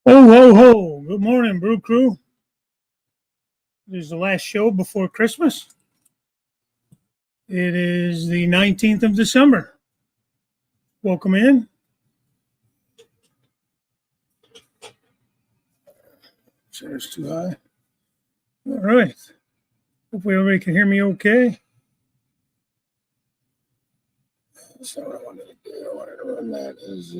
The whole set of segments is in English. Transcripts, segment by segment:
Ho, ho, ho. Good morning, Brew Crew. This is the last show before Christmas. It is the 19th of December. Welcome in. Chair's too high. All right. Hopefully everybody can hear me okay. So what I wanted to do, I wanted to run that as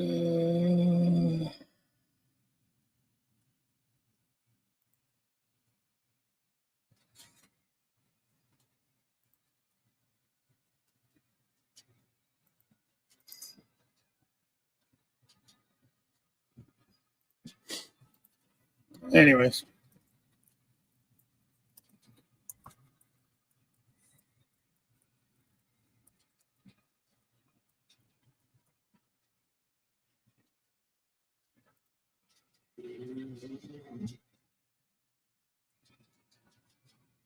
anyways.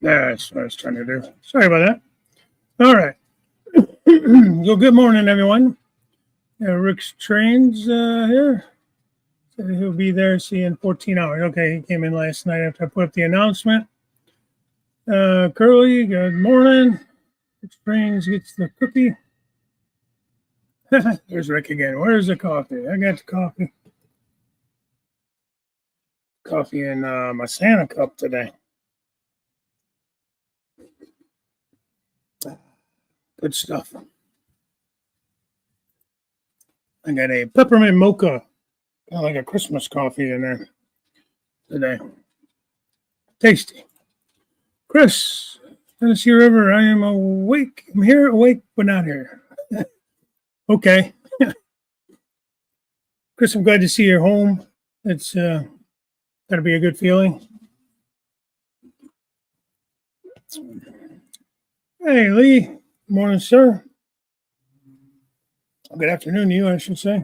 That's what I was trying to do. Sorry about that. All right. Well, good morning, everyone. Rick's Trains here. So he'll be there, see you in 14 hours. Okay, he came in last night after I put up the announcement. Curly, good morning. Rick's Trains gets the cookie. There's Rick again. Where's the coffee? I got the coffee. Coffee in my Santa cup today. Good stuff. I got a peppermint mocha, kind of like a Christmas coffee in there today. Tasty. Chris, Tennessee River, I am awake. I'm here, awake, but not here. Okay. Chris, I'm glad to see you're home. It's got to be a good feeling. Hey, Lee. Good morning, sir. Good afternoon to you, I should say.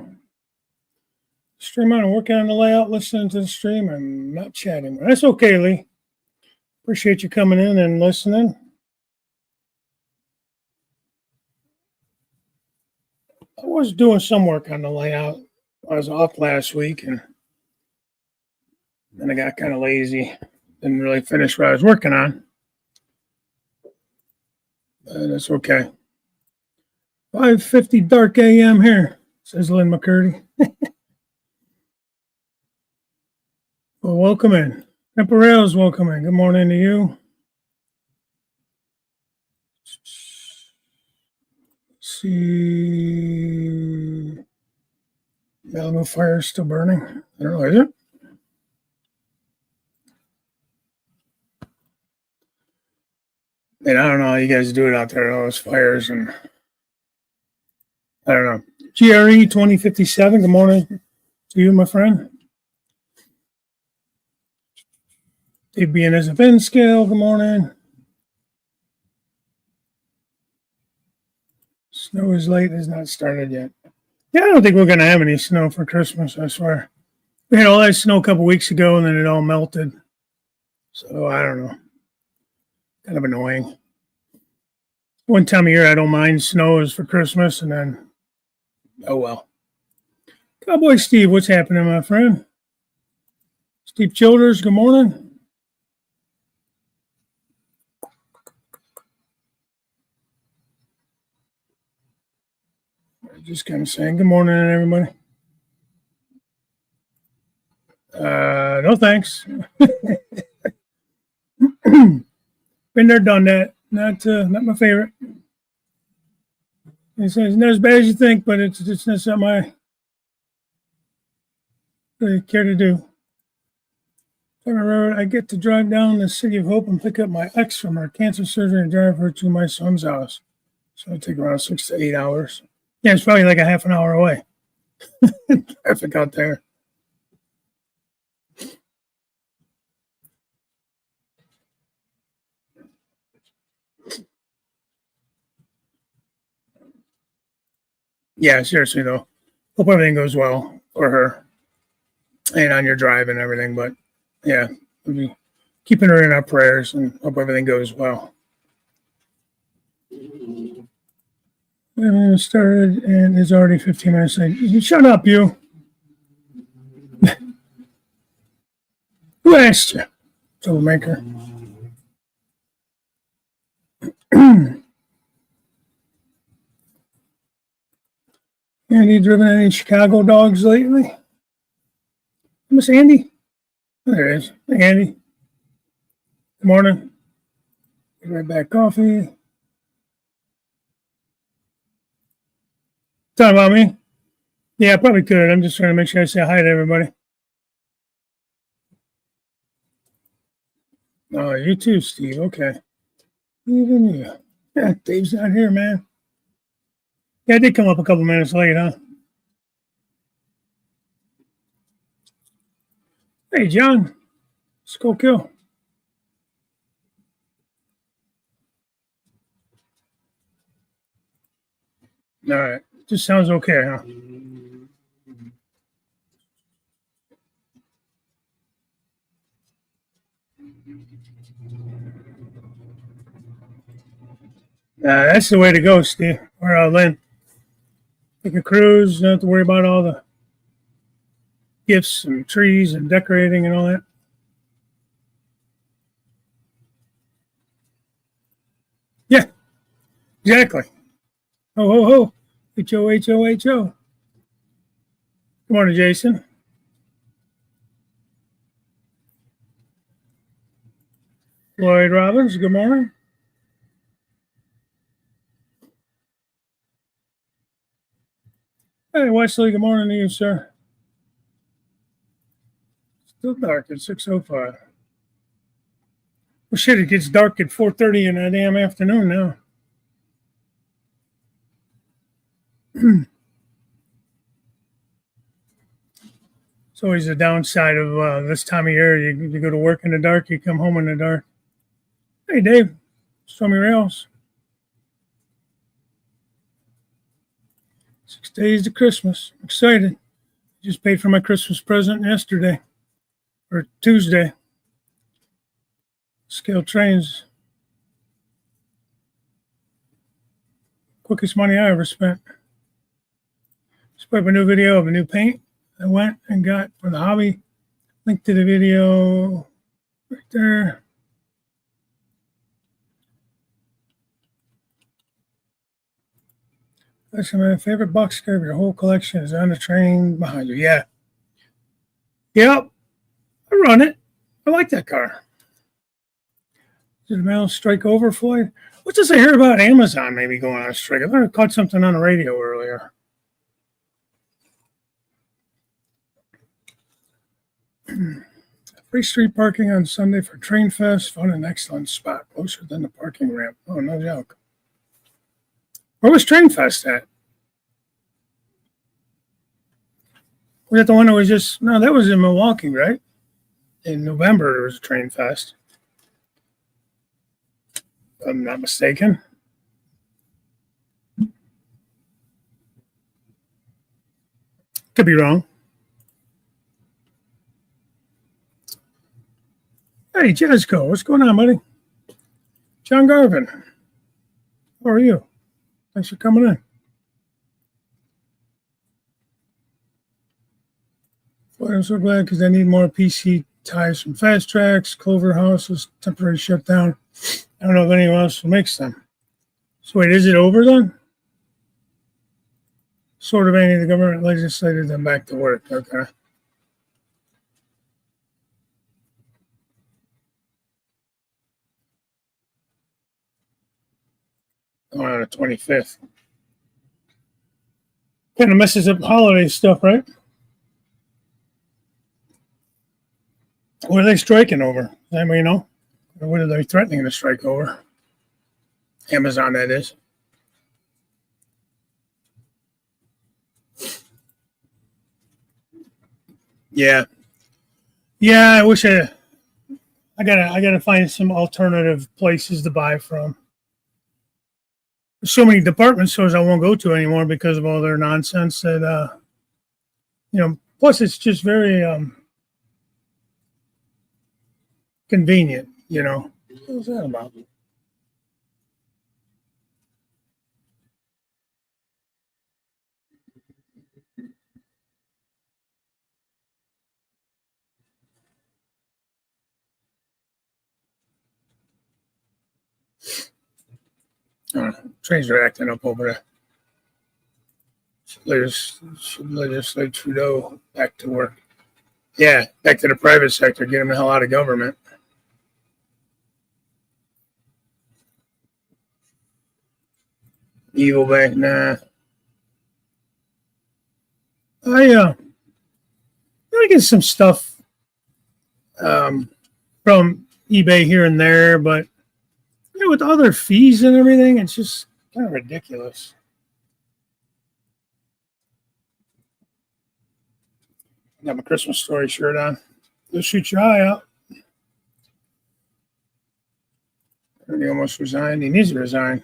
Stream on and working on the layout, listening to the stream, and not chatting. That's okay, Lee. Appreciate you coming in and listening. I was doing some work on the layout. I was off last week, and then I got kind of lazy. Didn't really finish what I was working on. But that's okay. 5:50 dark AM here, says Lynn McCurdy. Well, welcome in. Temporales, welcome in. Good morning to you. Let's see. Malibu fire is still burning. I don't know, is it? And I don't know how you guys do it out there, all those fires, and I don't know. CR&E 2057, good morning to you, my friend. Dave being as a fin scale, good morning. Snow is late, has not started yet. Yeah, I don't think we're going to have any snow for Christmas, I swear. We had all that snow a couple weeks ago, and then it all melted. So, I don't know. Kind of annoying. One time of year I don't mind snow is for Christmas, and then, oh well. Cowboy Steve, what's happening, my friend? Steve Childers, good morning. Just kind of saying good morning, everybody. No thanks. Been there, done that. Not my favorite. It's not as bad as you think, but it's not something I really care to do. I get to drive down the City of Hope and pick up my ex from her cancer surgery and drive her to my son's house. So it'll take around 6 to 8 hours. Yeah, it's probably like a half an hour away. Traffic out there. Yeah, seriously though. Hope everything goes well for her and on your drive and everything. But yeah, we'll be keeping her in our prayers and hope everything goes well. Started and is already 15 minutes late. Shut up, you. Who asked you, troublemaker? Andy driven any Chicago dogs lately? Miss Andy? There it is. Hey, Andy. Good morning. Get right back coffee. Talking about me? Yeah, I probably could. I'm just trying to make sure I say hi to everybody. Oh, you too, Steve. Okay. Even you. Yeah, Dave's not here, man. Yeah, I did come up a couple minutes late, huh? Hey, John. Let's go kill. All right. Just sounds okay, huh? That's the way to go, Steve. Or Lynn. Take a cruise. Don't have to worry about all the gifts and trees and decorating and all that. Yeah, exactly. Ho, ho, ho. H-O, H-O, H-O. Good morning, Jason. Lloyd Robbins, good morning. Hey, Wesley, good morning to you, sir. Still dark at 6:05. Well, shit, it gets dark at 4:30 in the damn afternoon now. It's always the downside of this time of year. You go to work in the dark, you come home in the dark. Hey, Dave, Stormy Rails. 6 days to Christmas. I'm excited. Just paid for my Christmas present yesterday or Tuesday. Scale trains. Quickest money I ever spent. Just put up a new video of a new paint I went and got for the hobby. Link to the video right there. That's my favorite box car. Your whole collection is on the train behind you. Yeah. Yep. I run it. I like that car. Did the mail strike over, Floyd? What's this I hear about Amazon maybe going on a strike? I thought I caught something on the radio earlier. Free street parking on Sunday for Train Fest. Found an excellent spot closer than the parking ramp. Oh, no joke. Where was Train Fest at? Was that the one that was just... No, that was in Milwaukee, right? In November, there was a Train Fest. If I'm not mistaken. Could be wrong. Hey, Jesco, what's going on, buddy? John Garvin, how are you? Thanks for coming in. Boy, I'm so glad because I need more PC ties from Fast Tracks. Clover House was temporary shutdown. I don't know if anyone else makes them. So wait, is it over then? Sort of, Andy. The government legislated them back to work. Okay. On the 25th. Kind of messes up holiday stuff, right? What are they striking over? Does anybody know? Or what are they threatening to strike over? Amazon, that is. Yeah. Yeah, I wish I gotta find some alternative places to buy from. There's so many department stores I won't go to anymore because of all their nonsense that plus it's just very convenient, What was that about? Trains are acting up over there. Should legislate Trudeau back to work. Yeah, back to the private sector. Get him the hell out of government. Evil bank, nah. I get some stuff from eBay here and there, but with other fees and everything, it's just kind of ridiculous. I got my Christmas Story shirt on. You'll shoot your eye out. He almost resigned. He needs to resign.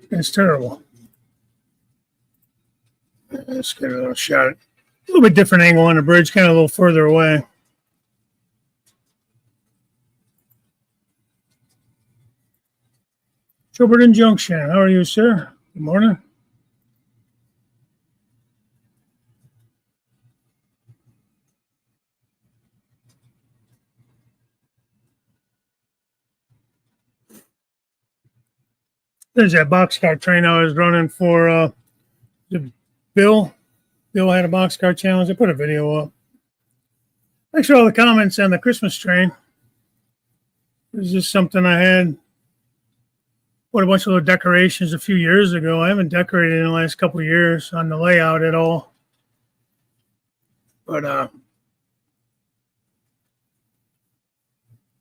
It's terrible. Let's get a little shot. A little bit different angle on the bridge, kind of a little further away. Chilberton Junction. How are you, sir? Good morning. There's that boxcar train I was running for Bill. Bill had a boxcar challenge. I put a video up. Thanks for all the comments on the Christmas train. It was just something I had. Put a bunch of little decorations a few years ago. I haven't decorated in the last couple of years on the layout at all. But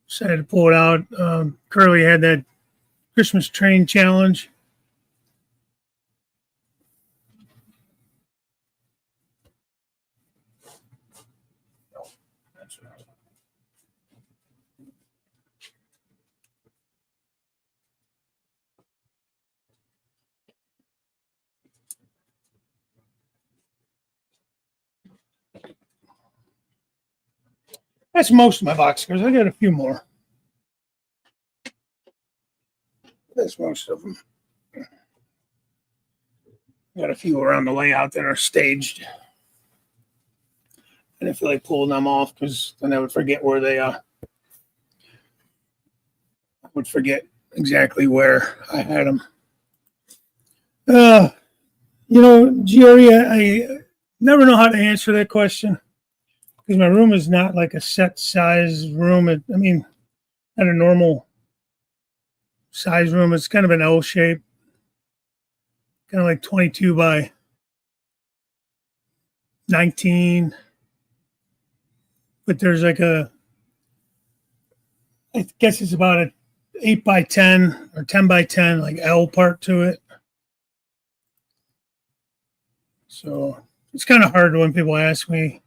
decided to pull it out. Curly had that Christmas train challenge. That's most of my boxcars. I got a few more. That's most of them. Got a few around the layout that are staged. I didn't feel like pulling them off because then I would forget where they are. I would forget exactly where I had them. GRE, I never know how to answer that question because my room is not like a set size room. Not a normal size room. It's kind of an L shape, kind of like 22 by 19. But there's like I guess it's about an 8 by 10 or 10 by 10, like L part to it. So it's kind of hard when people ask me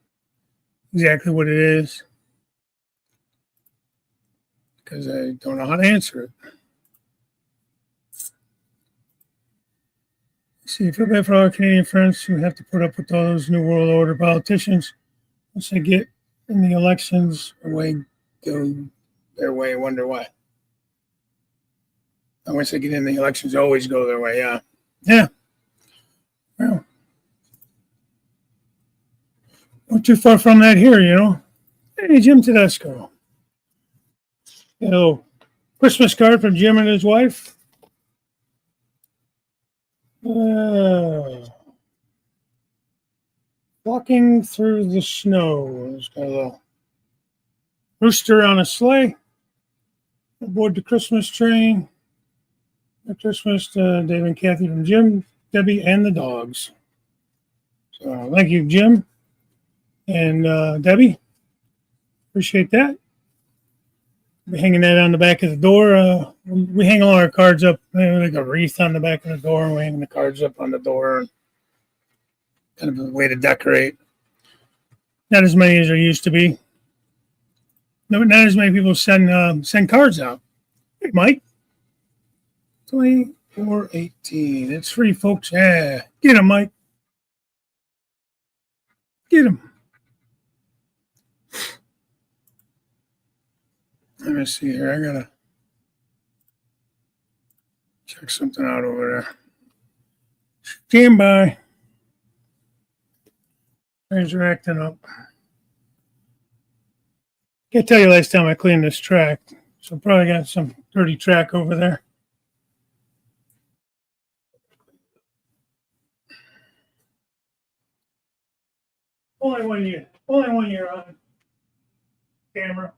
exactly what it is because I don't know how to answer it. See, I feel bad for all our Canadian friends who have to put up with all those New World Order politicians. Once they get in the elections, away go their way, wonder why. And once they get in the elections, always go their way, yeah. Yeah. Well, not too far from that here, Hey, Jim Tedesco. Christmas card from Jim and his wife. Walking through the snow. There's got a little rooster on a sleigh aboard the Christmas train. Merry Christmas to Dave and Kathy from Jim, Debbie, and the dogs. So thank you, Jim and Debbie. Appreciate that. We're hanging that on the back of the door. We hang all our cards up, like a wreath on the back of the door, and we hang the cards up on the door. Kind of a way to decorate. Not as many as there used to be. No, not as many people send cards out. Hey, Mike. 2418. It's free, folks. Yeah. Get him, Mike. Get him. Let me see here. I gotta check something out over there. Stand by. Things are acting up. Can't tell you last time I cleaned this track, so probably got some Pretty track over there. Only when you're on camera.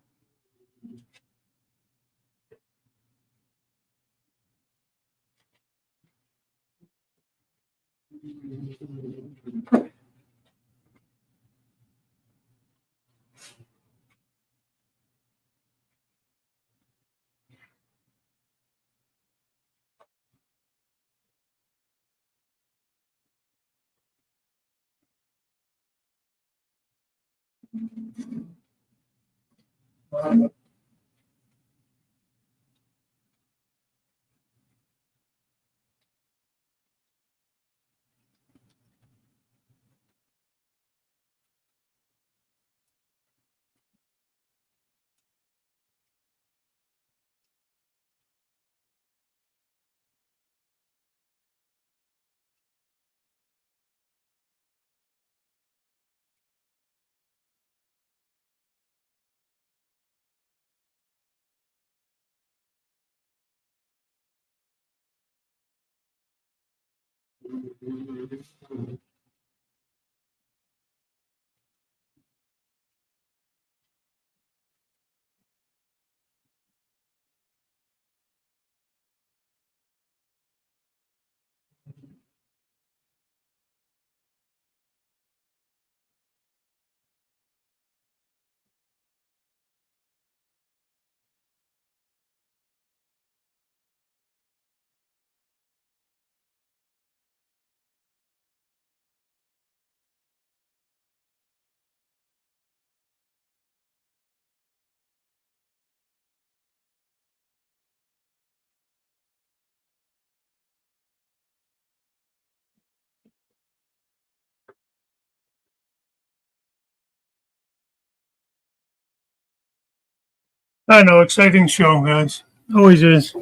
I know, exciting show, guys. Always is.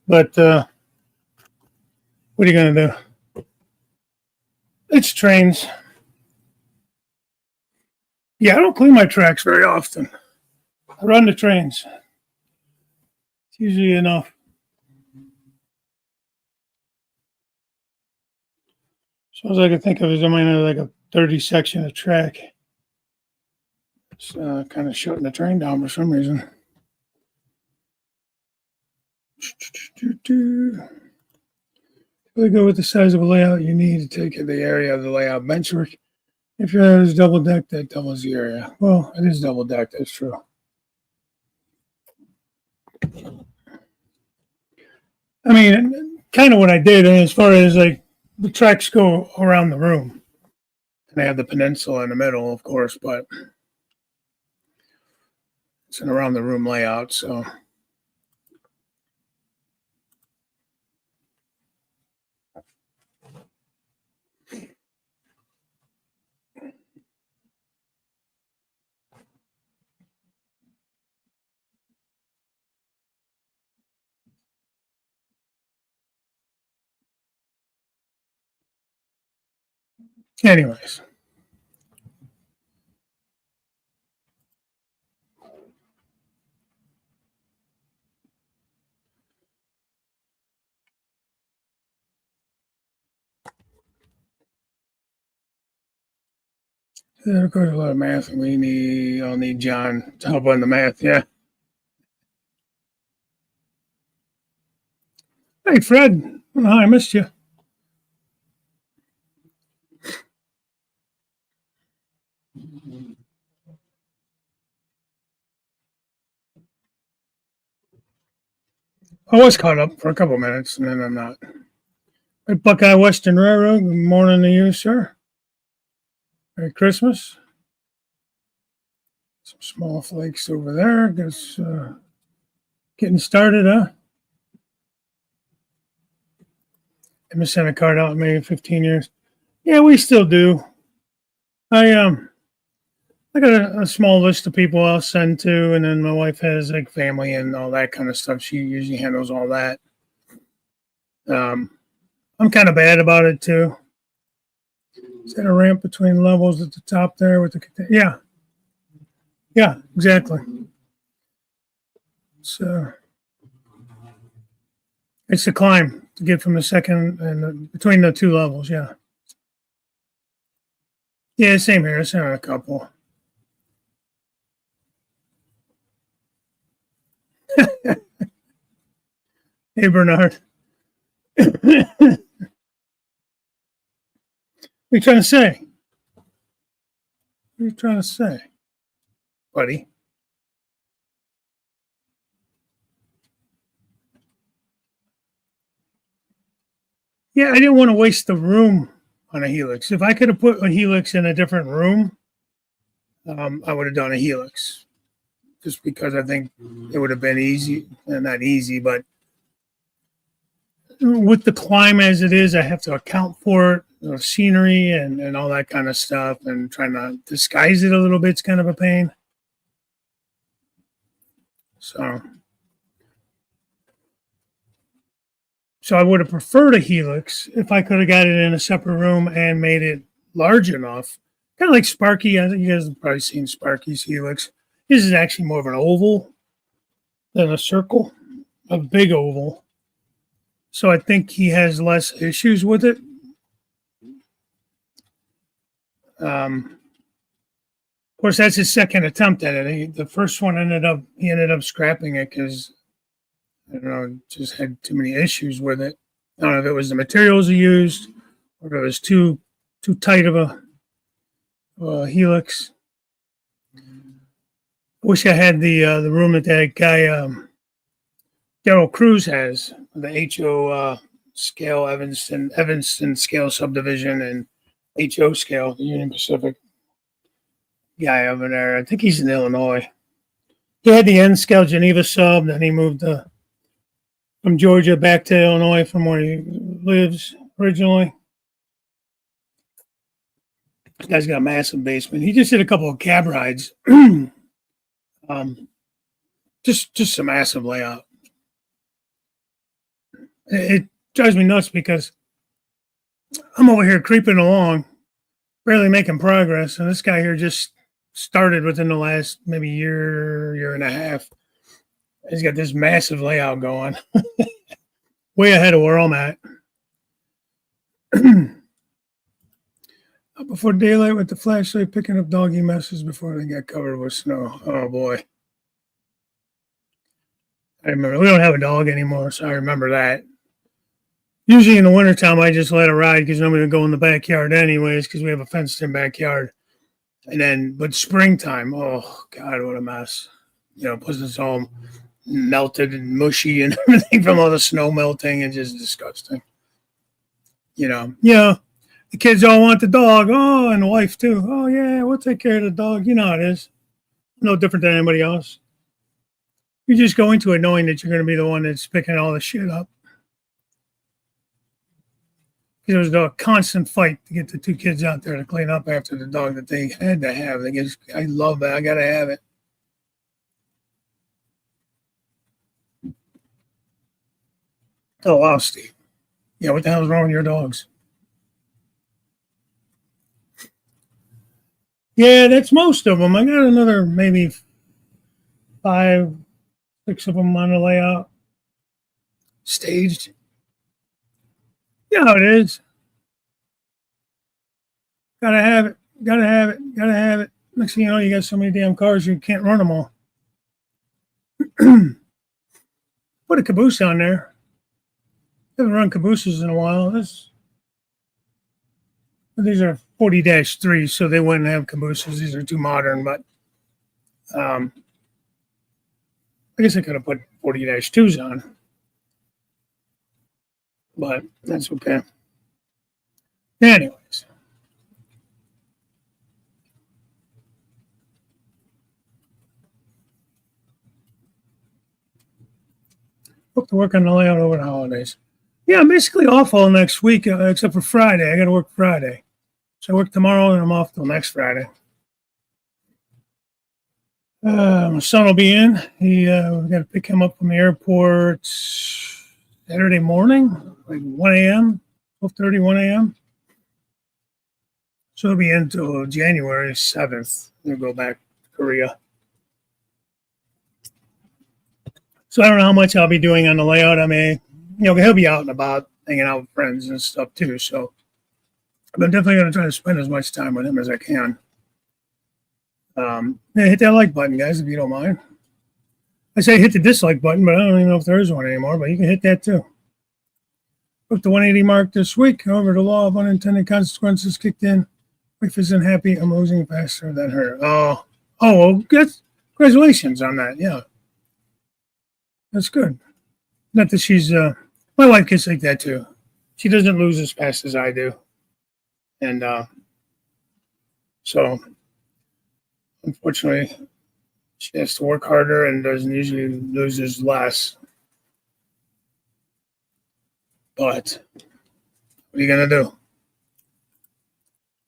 But what are you gonna do? It's trains. Yeah, I don't clean my tracks very often. I run the trains. It's usually enough. So as I can think of is I might have like a 30 section of track. It's kind of shutting the train down for some reason. Really go with the size of a layout you need to take the area of the layout benchmark. If your area is double decked, that doubles the area. Well, it is double decked, that's true. I mean, kind of what I did, and as far as like the tracks go around the room, and they have the peninsula in the middle, of course, but it's an around the room layout. So, anyways, there goes a lot of math, and I'll need John to help on the math. Yeah. Hey, Fred. Oh, I missed you. I was caught up for a couple minutes, and then I'm not. Right, Buckeye Western Railroad. Good morning to you, sir. Merry Christmas. Some small flakes over there. Guess getting started, huh? I've been sending a card out maybe 15 years. Yeah, we still do. I got a small list of people I'll send to, and then my wife has like family and all that kind of stuff. She usually handles all that. I'm kind of bad about it too. Is that a ramp between levels at the top there with the yeah, exactly. So It's the climb to get from the second and between the two levels. Yeah. Yeah, same here. It's not a couple. Hey, Bernard. What are you trying to say? What are you trying to say, buddy? Yeah, I didn't want to waste the room on a Helix. If I could have put a Helix in a different room, I would have done a Helix. Just because I think it would have been easy, not easy, but with the climb as it is, I have to account for it, scenery and all that kind of stuff, and trying to disguise it a little bit is kind of a pain. So I would have preferred a Helix if I could have got it in a separate room and made it large enough. Kind of like Sparky. I think you guys have probably seen Sparky's Helix. This is actually more of an oval than a circle, a big oval. So I think he has less issues with it. Of course, that's his second attempt at it. The first one he ended up scrapping it because I don't know, just had too many issues with it. I don't know if it was the materials he used or if it was too tight of a Helix. I wish I had the room that guy Daryl Cruz has, the HO scale, Evanston scale subdivision, and HO scale, the Union Pacific guy over there. I think he's in Illinois. He had the N scale Geneva sub, then he moved from Georgia back to Illinois from where he lives originally. This guy's got a massive basement. He just did a couple of cab rides. Just a massive layout. It drives me nuts because I'm over here creeping along, barely making progress, and this guy here just started within the last maybe year and a half. He's got this massive layout going, way ahead of where I'm at. Before daylight with the flashlight, picking up doggy messes before they got covered with snow. Oh boy. I remember, we don't have a dog anymore, so I remember that. Usually in the wintertime, I just let it ride because nobody would go in the backyard anyways because we have a fenced-in backyard. And then, but springtime, oh, God, what a mess. Plus it's all melted and mushy and everything from all the snow melting and just disgusting. The kids all want the dog. Oh, and the wife too. Oh, yeah, we'll take care of the dog. You know how it is. No different than anybody else. You just go into it knowing that you're going to be the one that's picking all the shit up. It was a constant fight to get the two kids out there to clean up after the dog that they had to have. I love that. I got to have it. Oh, wow, Steve. Yeah, what the hell's wrong with your dogs? Yeah, that's most of them. I got another maybe 5, 6 of them on the layout. Staged. You know how it is. Gotta have it. Gotta have it. Gotta have it. Next thing you know, you got so many damn cars you can't run them all. Put a caboose on there. Haven't run cabooses in a while. These are 40-3, so they wouldn't have cabooses. These are too modern, but I guess I could have put 40-2s on. But that's okay. Anyways. Hope to work on the layout over the holidays. Yeah, I'm basically off all next week, except for Friday. I got to work Friday. So I work tomorrow and I'm off till next Friday. My son will be in. We got to pick him up from the airport Saturday morning, like 1 a.m., 12:30, 1 a.m. So he'll be in until January 7th. We'll go back to Korea. So I don't know how much I'll be doing on the layout. I may he'll be out and about, hanging out with friends and stuff too. So I'm definitely going to try to spend as much time with him as I can. Yeah, hit that like button, guys, if you don't mind. I say hit the dislike button, but I don't even know if there is one anymore, but you can hit that too. Booked the 180 mark this week. However, the law of unintended consequences kicked in. Wife isn't happy. I'm losing faster than her. Oh, well, congratulations on that. Yeah. That's good. Not that she's, my wife gets like that too. She doesn't lose as fast as I do. And so, unfortunately, she has to work harder and doesn't usually loses less. But what are you going to do?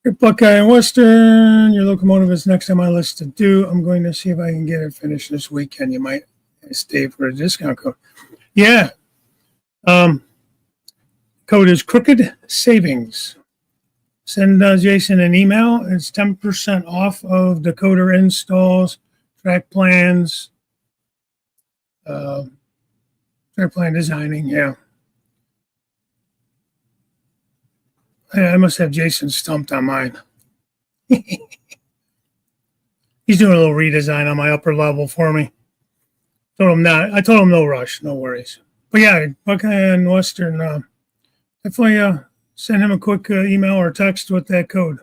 Your Buckeye and Western, your locomotive is next on my list to do. I'm going to see if I can get it finished this weekend. You might stay for a discount code. Yeah. Code is Crooked Savings. Send Jason an email. It's 10% off of decoder installs, track plans, track plan designing. Yeah. I must have Jason stumped on mine. He's doing a little redesign on my upper level for me. I told him no rush, no worries. But yeah, Buckeye and Western, definitely send him a quick email or text with that code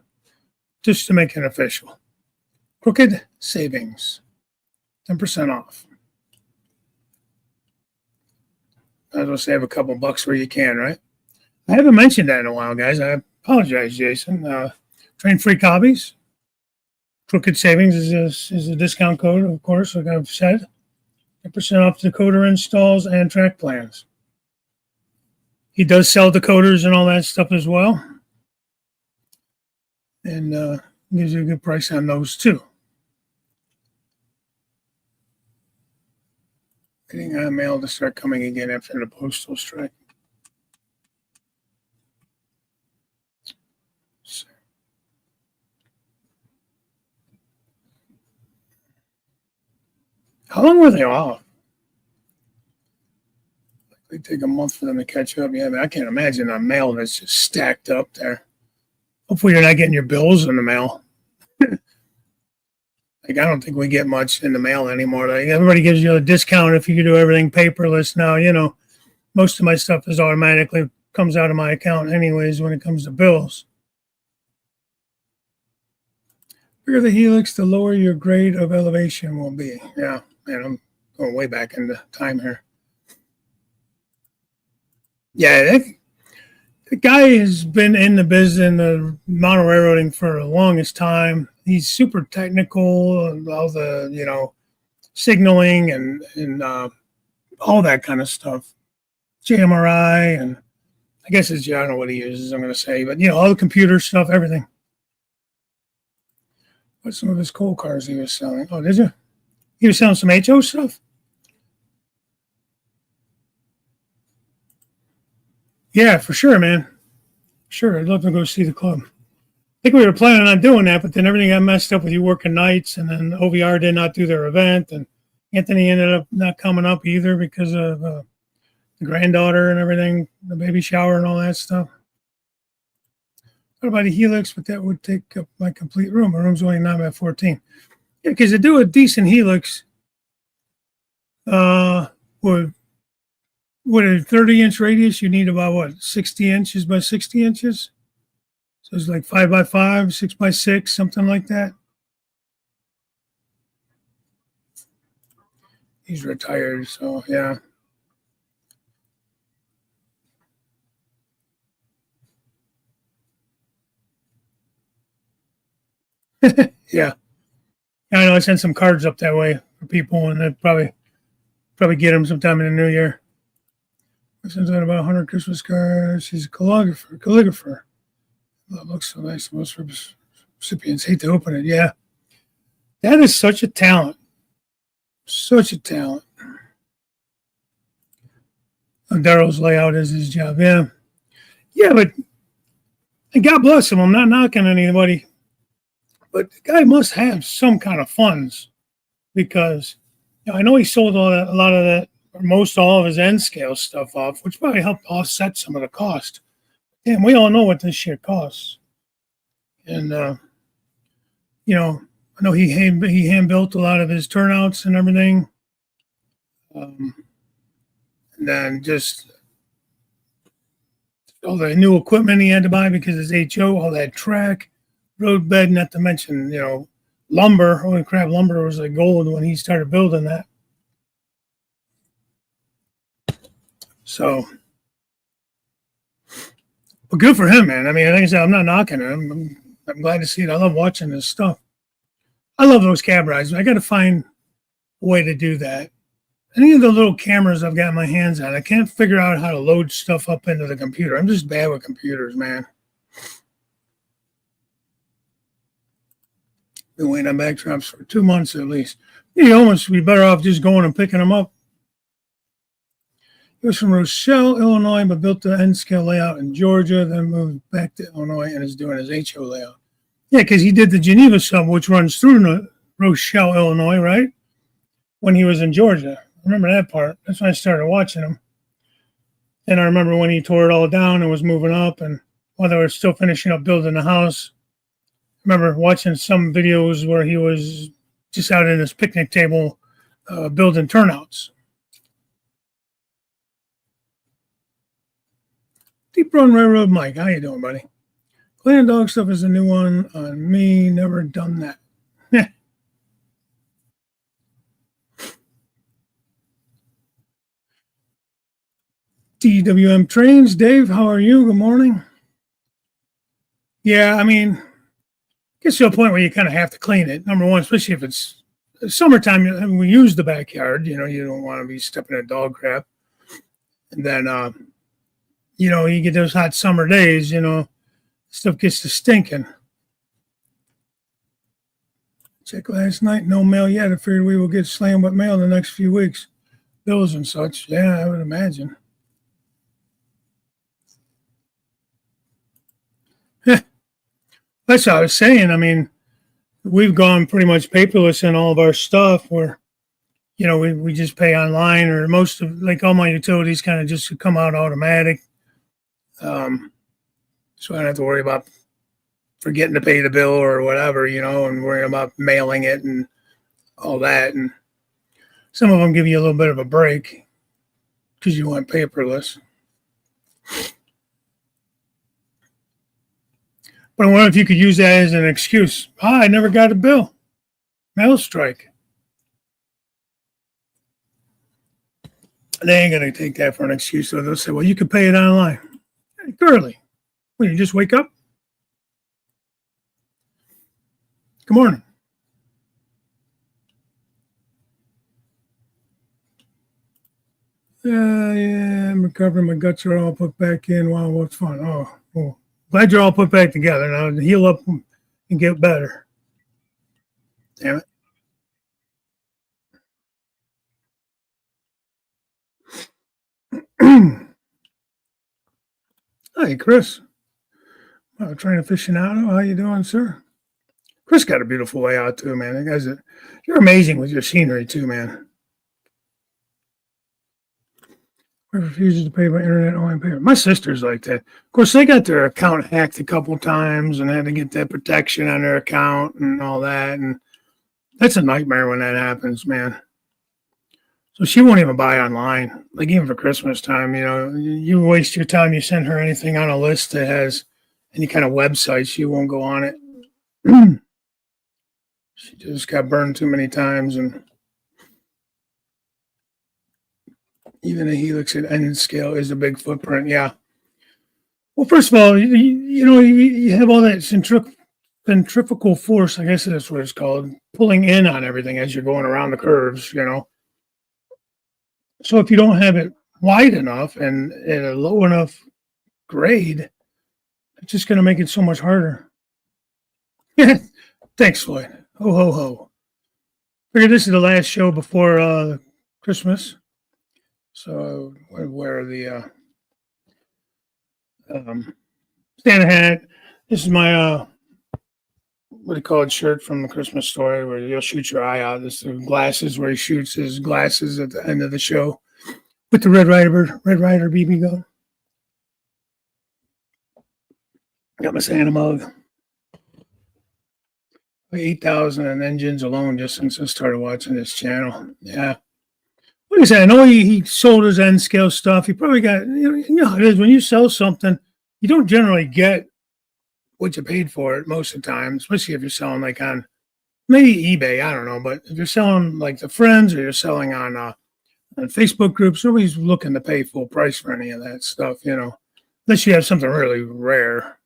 just to make it official. Crooked Savings, 10% off. Might as well save a couple bucks where you can, right? I haven't mentioned that in a while, guys. I apologize, Jason. Train Freak Hobbies. Crooked Savings is a discount code, of course, like I've said. 10% off decoder installs and track plans. He does sell decoders and all that stuff as well. And gives you a good price on those too. Getting mail to start coming again after the postal strike. How long were they off? They take a month for them to catch up. Yeah, I can't imagine a mail that's just stacked up there. Hopefully you're not getting your bills in the mail. I don't think we get much in the mail anymore. Like, everybody gives you a discount if you do everything paperless now. Most of my stuff is automatically comes out of my account anyways when it comes to bills. The bigger the helix, the lower your grade of elevation will be. Yeah, man, I'm going way back into time here. Yeah, the guy has been in the business in the model railroading for the longest time. He's super technical, all the signaling and all that kind of stuff. JMRI, and I guess I don't know what he uses. I'm going to say, but all the computer stuff, everything. What's some of his coal cars he was selling? Oh, did you? He was selling some HO stuff. Yeah, for sure, man. Sure, I'd love to go see the club. I think we were planning on doing that, but then everything got messed up with you working nights, and then OVR did not do their event, and Anthony ended up not coming up either because of the granddaughter and everything, the baby shower and all that stuff. What about a helix? But that would take up my complete room. My room's only 9 by 14. Yeah, because to do a decent helix, with a 30-inch radius, you need about 60 inches by 60 inches. So it's like 5 by 5, 6 by 6, something like that. He's retired, so yeah. Yeah. I know I sent some cards up that way for people, and they'd probably get them sometime in the new year. I sent out about 100 Christmas cards. She's a calligrapher. That looks so nice. Most recipients hate to open it. Yeah. That is such a talent. Such a talent. Daryl's layout is his job. Yeah. Yeah, but God bless him. I'm not knocking anybody. But the guy must have some kind of funds because I know he sold a lot of that most all of his N scale stuff off, which probably helped offset some of the cost. And we all know what this shit costs. And you know, I know he hand built a lot of his turnouts and everything. And then just all the new equipment he had to buy because his HO, all that track, road bed, not to mention, lumber. Holy crap, lumber was like gold when he started building that. So, but good for him, man. I mean, like I said, I'm not knocking him. I'm glad to see it. I love watching this stuff. I love those cab rides. I got to find a way to do that. Any of the little cameras I've got my hands on, I can't figure out how to load stuff up into the computer. I'm just bad with computers, man. Been waiting on backdrops for 2 months at least. You almost be better off just going and picking them up. He was from Rochelle, Illinois, but built the N-scale layout in Georgia, then moved back to Illinois and is doing his HO layout. Yeah, because he did the Geneva sub, which runs through Rochelle, Illinois, right? When he was in Georgia. I remember that part. That's when I started watching him. And I remember when he tore it all down and was moving up, and while they were still finishing up building the house, I remember watching some videos where he was just out at his picnic table building turnouts. Deep Run Railroad Mike, how you doing, buddy? Clan Dog stuff is a new one on me. Never done that. DWM Trains, Dave, how are you? Good morning. Yeah, I mean, gets to a point where you kind of have to clean it. Number one, especially if it's summertime, and we use the backyard. You don't want to be stepping in dog crap. And then, you get those hot summer days, stuff gets to stinking. Check last night, no mail yet. I figured we will get slammed with mail in the next few weeks. Bills and such. Yeah, I would imagine. That's what I was saying. I mean, we've gone pretty much paperless in all of our stuff where, we just pay online, or most of, like, all my utilities kind of just come out automatic. So I don't have to worry about forgetting to pay the bill or whatever, and worrying about mailing it and all that. And some of them give you a little bit of a break because you want paperless. But I wonder if you could use that as an excuse. I never got a bill. Mail strike. They ain't going to take that for an excuse. So they'll say, well, you can pay it online. Early. Well, you just wake up? Good morning. Yeah, I'm recovering. My guts are all put back in. Wow, what's fun. Oh, cool. Glad you're all put back together now to heal up and get better. Damn it. Hey, Chris. Trying aficionado. How you doing, sir? Chris got a beautiful layout too, man. You're amazing with your scenery too, man. I refuses to pay by internet only payment. My sister's like that. Of course, they got their account hacked a couple times and had to get that protection on their account and all that. And that's a nightmare when that happens, man. So she won't even buy online. Like even for Christmas time, you waste your time. You send her anything on a list that has any kind of website, she won't go on it. She just got burned too many times, and even a helix at N scale is a big footprint. Yeah. Well, first of all, you have all that centrifugal force, I guess that's what it's called, pulling in on everything as you're going around the curves, So if you don't have it wide enough and at a low enough grade, it's just going to make it so much harder. Thanks, Floyd. Ho, ho, ho. Figured this is the last show before Christmas. So wear the Santa hat. This is my what do you call it, shirt from the Christmas Story where you'll shoot your eye out. This is the glasses where he shoots his glasses at the end of the show. with the Red Ryder BB gun. Got my Santa mug. 8,000 in engines alone just since I started watching this channel. Yeah. Like I said, I know he sold his N scale stuff. He probably got, you know how it is when you sell something, you don't generally get what you paid for it most of the time, especially if you're selling like on maybe eBay. I don't know. But if you're selling like to friends or you're selling on Facebook groups, nobody's looking to pay full price for any of that stuff, you know, unless you have something really rare.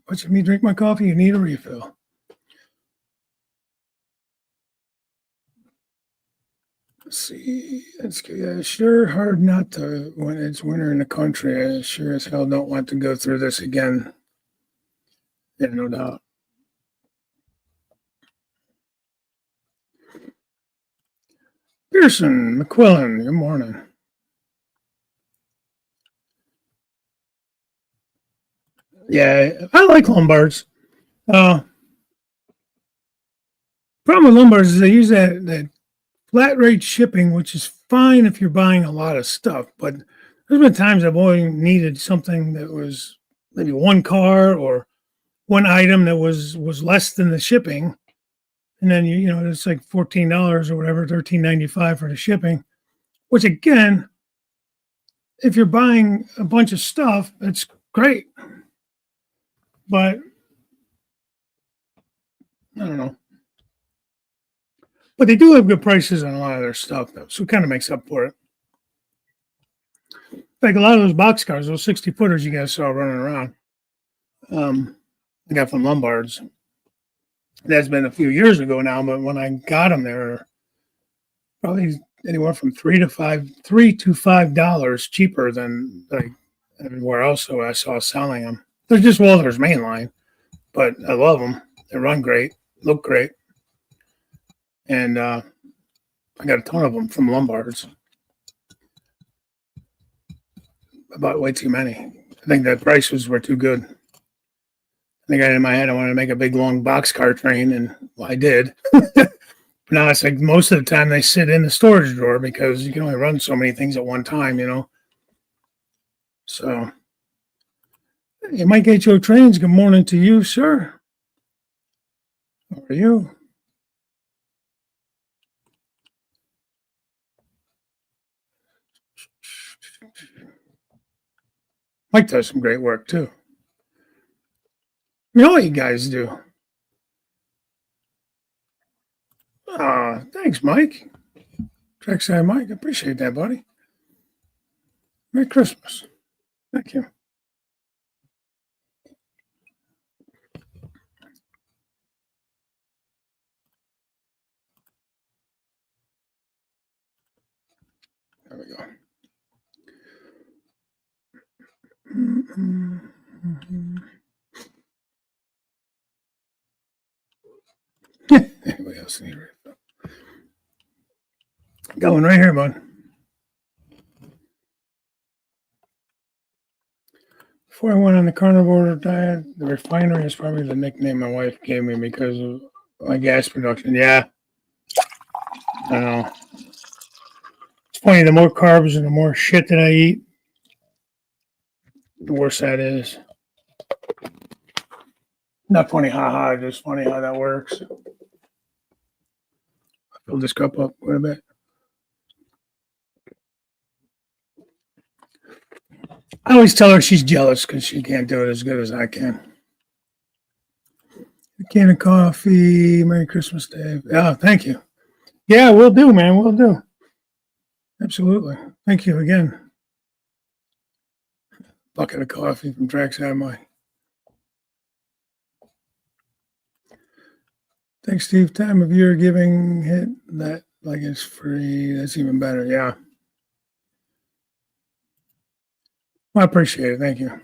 Watching me drink my coffee, you need a refill. Let's see. Yeah, sure hard not to when it's winter in the country. I sure as hell don't want to go through this again. Yeah, no doubt. Pearson, McQuillan, good morning. Yeah, I like Lombards. Problem with Lombards is they use that flat rate shipping, which is fine if you're buying a lot of stuff. But there's been times I've only needed something that was maybe one car or one item that was less than the shipping. And then you know it's like $14 or whatever, $13.95 for the shipping. Which again, if you're buying a bunch of stuff, that's great. But I don't know. But they do have good prices on a lot of their stuff, though, so it kind of makes up for it. Like a lot of those box cars, those 60 footers you guys saw running around, I got from Lombards. That's been a few years ago now, but when I got them, they were probably anywhere from $3 to $5 cheaper than like everywhere else. So I saw selling them. They're just Walther's mainline, but I love them. They run great, look great, and I got a ton of them from Lombards. I bought way too many. I think the prices were too good. I think I had in my head I wanted to make a big long boxcar train, and well, I did. But now it's like most of the time they sit in the storage drawer because you can only run so many things at one time, you know. So, hey, Mike H.O. Trains, good morning to you, sir. How are you? Mike does some great work too. I mean, all you guys do. Thanks, Mike. Trackside Mike, I appreciate that, buddy. Merry Christmas. Thank you. There we go. Anybody else need it? Got one right here, bud. Before I went on the carnivore diet, the refinery is probably the nickname my wife gave me because of my gas production. Yeah. I know. It's funny, the more carbs and the more shit that I eat, the worse that is. Not funny, haha, just funny how that works. I fill this cup up quite a bit. I always tell her she's jealous because she can't do it as good as I can. A can of coffee. Merry Christmas, Dave. Oh, thank you. Yeah, we'll do, man. We'll do. Absolutely. Thank you again. Bucket of coffee from Trackside Mike. Thanks, Steve. Time of year giving hit that like it's free. That's even better. Yeah. Well, I appreciate it. Thank you.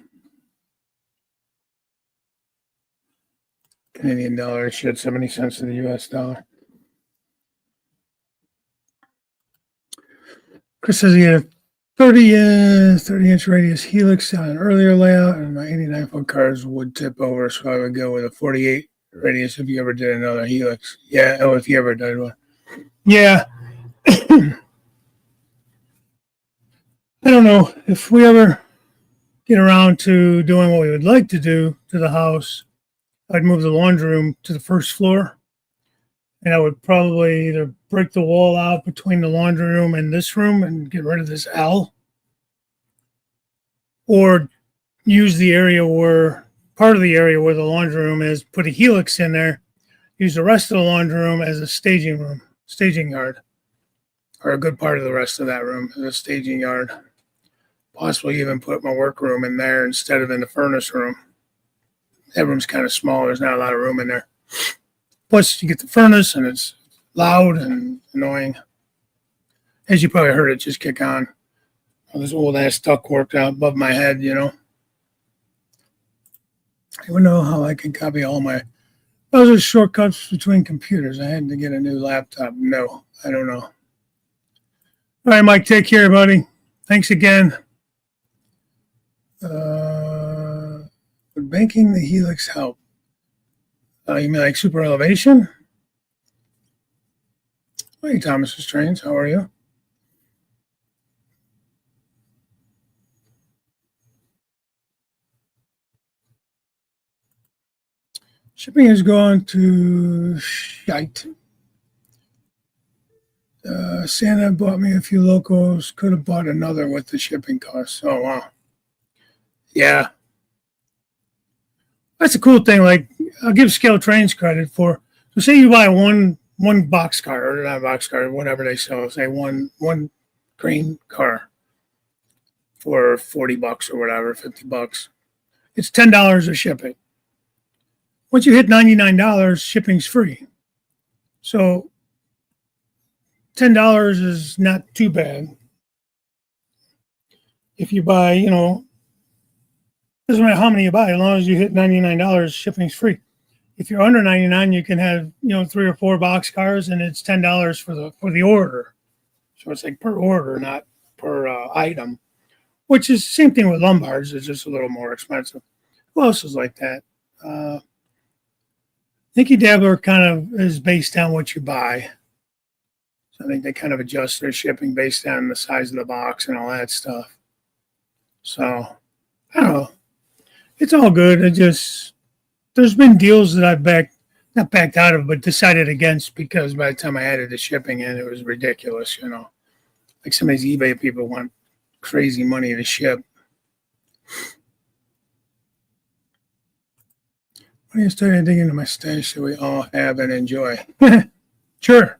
Canadian dollar shit 70 cents to the US dollar. Chris says he had a 30-inch radius helix on an earlier layout, and my 89-foot cars would tip over, so I would go with a 48 radius if you ever did another helix. Yeah, if you ever did one. Yeah, I don't know if we ever get around to doing what we would like to do to the house. I'd move the laundry room to the first floor, and I would probably either break the wall out between the laundry room and this room and get rid of this L, or use the area where part of the area where the laundry room is, put a helix in there, use the rest of the laundry room as a staging yard, or a good part of the rest of that room as a staging yard. Possibly even put my workroom in there instead of in the furnace room. That room's kind of small. There's not a lot of room in there. Plus, you get the furnace, and it's loud and annoying. As you probably heard it just kick on. All this old ass ductwork out above my head, you know. I don't know how I can copy all my. Those are shortcuts between computers. I had to get a new laptop. No, I don't know. All right, Mike, take care, buddy. Thanks again. Would banking the helix help? You mean like super elevation? Hey, Thomas Strange, how are you? Shipping has gone to shite. Santa bought me a few locals. Could have bought another with the shipping costs. Oh, wow. Yeah. That's a cool thing. Like, I'll give Scale Trains credit for. So, say you buy one boxcar, or not boxcar, whatever they sell. Say one green car for $40 or whatever, $50. It's $10 of shipping. Once you hit $99, shipping's free. So $10 is not too bad. If you buy, doesn't matter how many you buy, as long as you hit $99, shipping's free. If you're under 99, you can have 3 or 4 box cars, and it's $10 for the order. So it's like per order, not per item. Which is the same thing with Lombards. It's just a little more expensive. Who else is like that? Nicky Dabbler kind of is based on what you buy. So I think they kind of adjust their shipping based on the size of the box and all that stuff. So I don't know. It's all good. There's been deals that I've not backed out of, but decided against because by the time I added the shipping in, it was ridiculous, Like some of these eBay people want crazy money to ship. When you started digging into my stash that we all have and enjoy. Sure.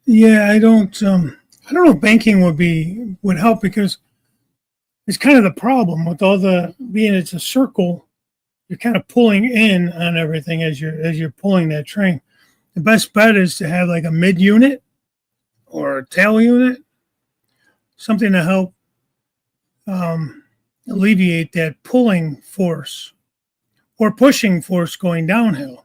Yeah, I don't know if banking would help because it's kind of the problem with all being it's a circle, you're kind of pulling in on everything as you're pulling that train. The best bet is to have like a mid unit or a tail unit, something to help alleviate that pulling force or pushing force going downhill.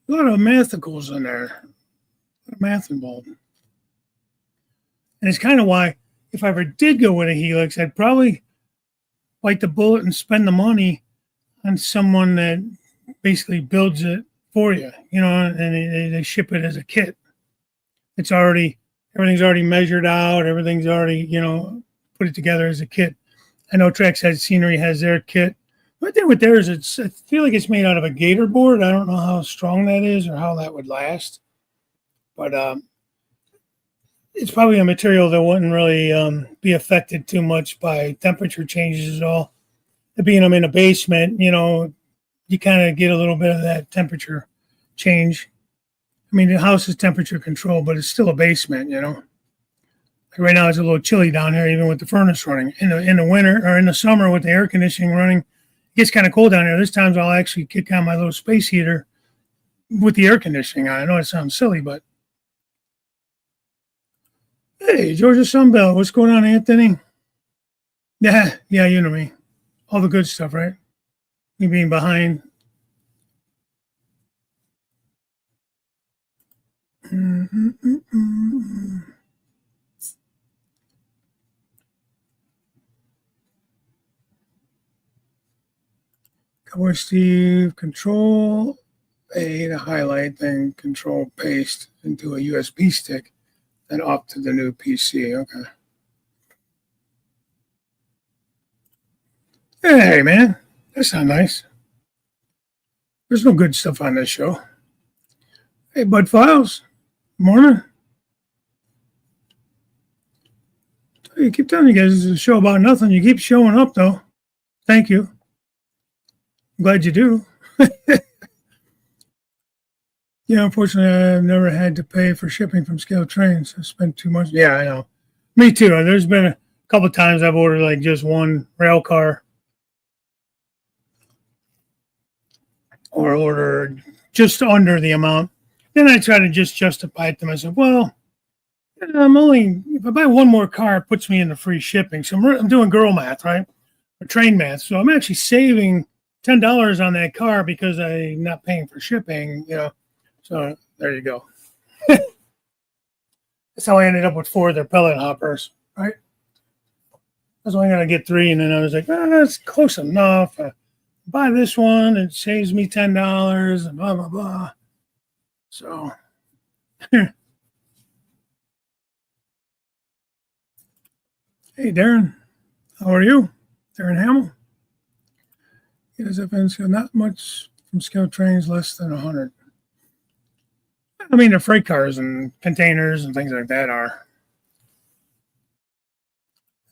A lot of mathicals in there, a lot of math involved. And it's kind of why, if I ever did go with a helix, I'd probably bite the bullet and spend the money on someone that basically builds it for you, and they ship it as a kit. Everything's already measured out. Everything's already, put it together as a kit. I know Trackside Scenery has their kit. The thing with theirs, I feel like it's made out of a gator board. I don't know how strong that is or how that would last. But it's probably a material that wouldn't really be affected too much by temperature changes at all. Being I'm in a basement, you kind of get a little bit of that temperature change. I mean, the house is temperature controlled, but it's still a basement, Like right now, it's a little chilly down here, even with the furnace running. In the winter or in the summer with the air conditioning running, it gets kind of cold down here. There's times I'll actually kick on my little space heater with the air conditioning on. I know it sounds silly, but hey, Georgia Sunbelt, what's going on, Anthony? Yeah, you know me. All the good stuff, right? Me being behind. Cowboy Steve, Control A to highlight, then Control paste into a USB stick, then up to the new PC. Okay. Hey, man, that's not nice. There's no good stuff on this show. Hey, Bud Files, morning. I keep telling you guys this is a show about nothing. You keep showing up, though. Thank you. I'm glad you do. Yeah, unfortunately, I've never had to pay for shipping from scale trains. I spent too much. Yeah, I know. Me too. There's been a couple of times I've ordered like just one rail car or ordered just under the amount. Then I try to just justify it to myself. Well, I'm only, if I buy one more car, it puts me into free shipping. So I'm doing girl math, right? Or train math. So I'm actually saving $10 on that car because I'm not paying for shipping, you know. So there you go. That's how I ended up with 4 of their pellet hoppers, right? That's why I got to get 3. And then I was like, that's close enough. Buy this one, it saves me $10 and blah, blah, blah. So, hey, Darren, how are you? Darren Hamill. Yes, not much from scale trains, less than 100. I mean, the freight cars and containers and things like that are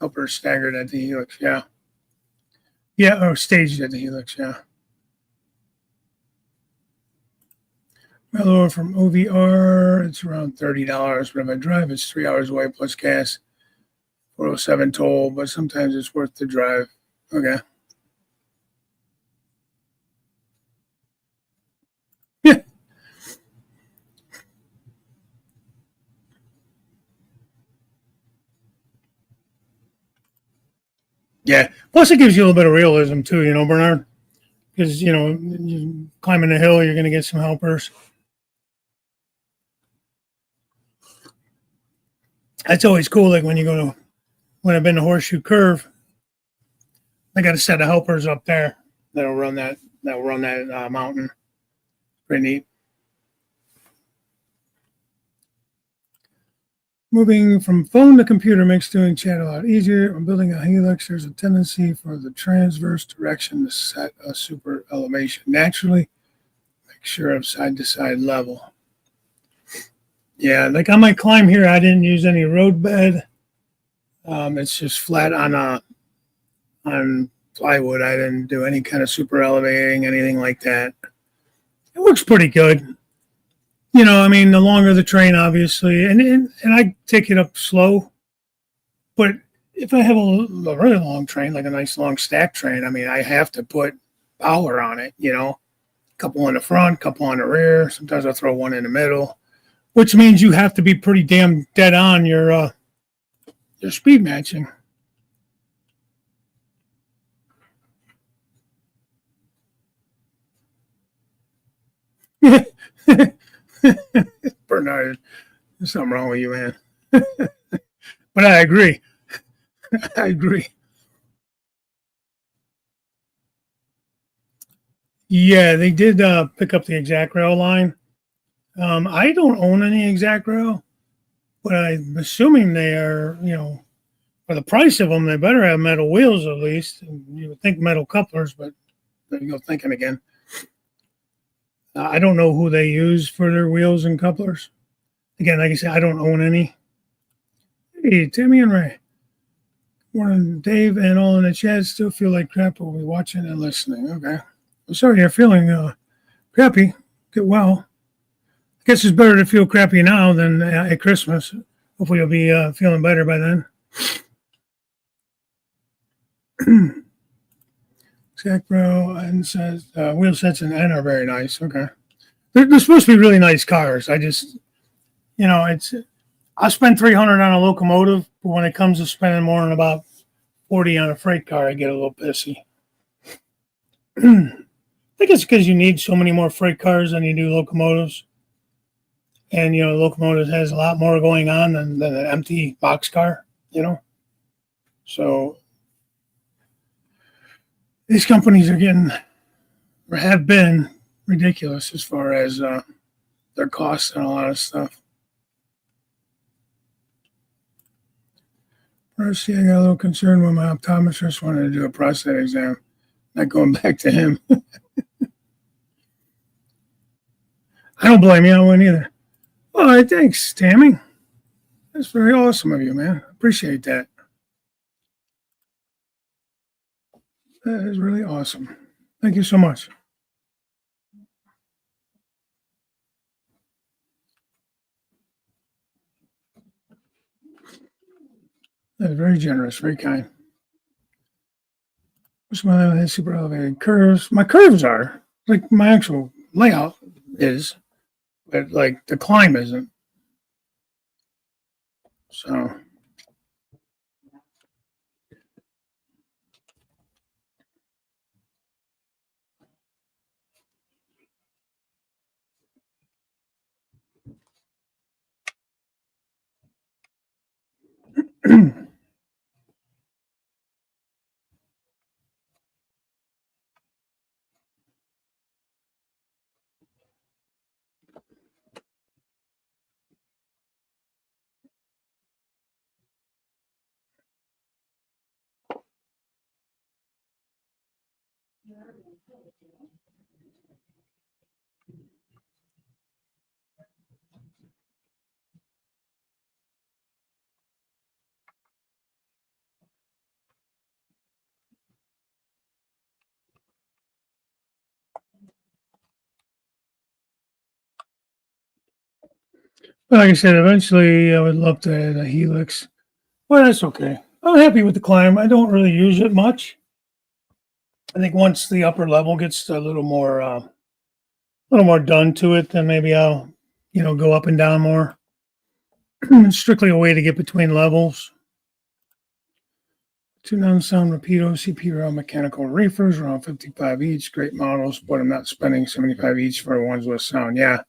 helpers staggered at the helix, yeah. Yeah, or staged at the helix, yeah. Mellow from OVR, it's around $30, but if I drive, it's 3 hours away plus gas, 407 toll, but sometimes it's worth the drive. Okay. Yeah. Yeah. Plus, it gives you a little bit of realism too, you know, Bernard, because you know, you climbing the hill, you're going to get some helpers. That's always cool. Like when I've been to Horseshoe Curve, I got a set of helpers up there that'll run that mountain. Pretty neat. Moving from phone to computer makes doing chat a lot easier. When building a helix, there's a tendency for the transverse direction to set a super elevation naturally. Make sure of side-to-side level. Yeah, like on my climb here, I didn't use any road bed. It's just flat on plywood. I didn't do any kind of super elevating, anything like that. It works pretty good. You know, I mean, the longer the train, obviously, and I take it up slow. But if I have a really long train, like a nice long stack train, I mean, I have to put power on it, you know, a couple on the front, couple on the rear. Sometimes I'll throw one in the middle, which means you have to be pretty damn dead on your speed matching. Bernard, there's something wrong with you, man. But I agree. I agree. Yeah, they did pick up the Exact Rail line. I don't own any Exact Rail, but I'm assuming they are, you know, for the price of them, they better have metal wheels at least. You would think metal couplers, but there you go, thinking again. I don't know who they use for their wheels and couplers. Again, like I said, I don't own any. Hey, Timmy and Ray. Morning, Dave, and all in the chat. Still feel like crap, but we'll be watching and listening. Okay. I'm sorry you're feeling crappy. Get well. I guess it's better to feel crappy now than at Christmas. Hopefully you'll be feeling better by then. Exact Bro and says wheel sets and N are very nice. Okay. They're supposed to be really nice cars. I just, you know, I spend $300 on a locomotive, but when it comes to spending more than about $40 on a freight car, I get a little pissy. I think it's because you need so many more freight cars than you do locomotives. And, you know, locomotives has a lot more going on than an empty box car, you know. So these companies are getting or have been ridiculous as far as their costs and a lot of stuff. First, yeah, I got a little concerned when my optometrist wanted to do a prostate exam. Not going back to him. I don't blame you. I wouldn't either. All right, thanks, Tammy. That's very awesome of you, man. Appreciate that. That is really awesome. Thank you so much. That is very generous, very kind. What's my super elevated curves? My curves are like my actual layout is, but like the climb isn't. So like I said, eventually I would love to add a helix. Well, that's okay. I'm happy with the climb. I don't really use it much. I think once the upper level gets a little more done to it, then maybe I'll, go up and down more. It's strictly a way to get between levels. Two non-sound Rapido CP rail mechanical reefers, around 55 each. Great models, but I'm not spending 75 each for ones with sound. Yeah,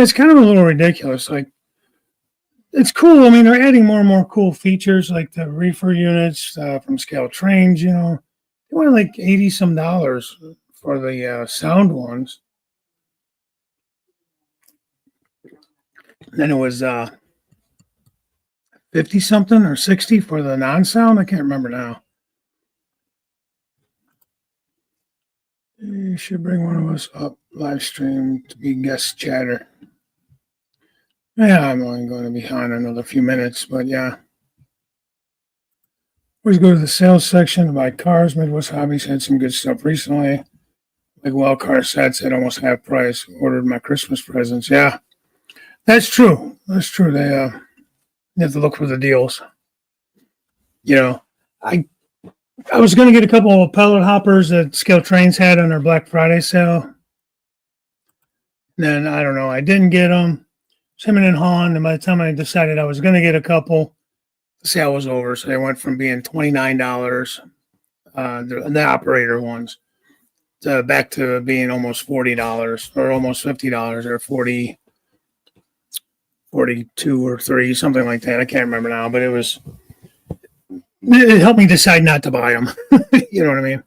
it's kind of a little ridiculous. Like, it's cool. I mean, they're adding more and more cool features, like the reefer units from Scale Trains. They want like $80 some for the sound ones. And then it was 50 something or 60 for the non-sound. I can't remember now. You should bring one of us up live stream to be guest chatter. Yeah, I'm only going to be on another few minutes, but yeah. Always go to the sales section to buy cars. Midwest Hobbies had some good stuff recently. Like well car sets at almost half price. Ordered my Christmas presents. Yeah, that's true. That's true. They you have to look for the deals. I was going to get a couple of pellet hoppers that Scale Trains had on their Black Friday sale. Then I don't know. I didn't get them. Him and Han, and by the time I decided I was going to get a couple, the sale was over. So they went from being $29, the operator ones, back to being almost $40 or almost $50 or 40, 42 or 3, something like that. I can't remember now, but it helped me decide not to buy them. You know what I mean?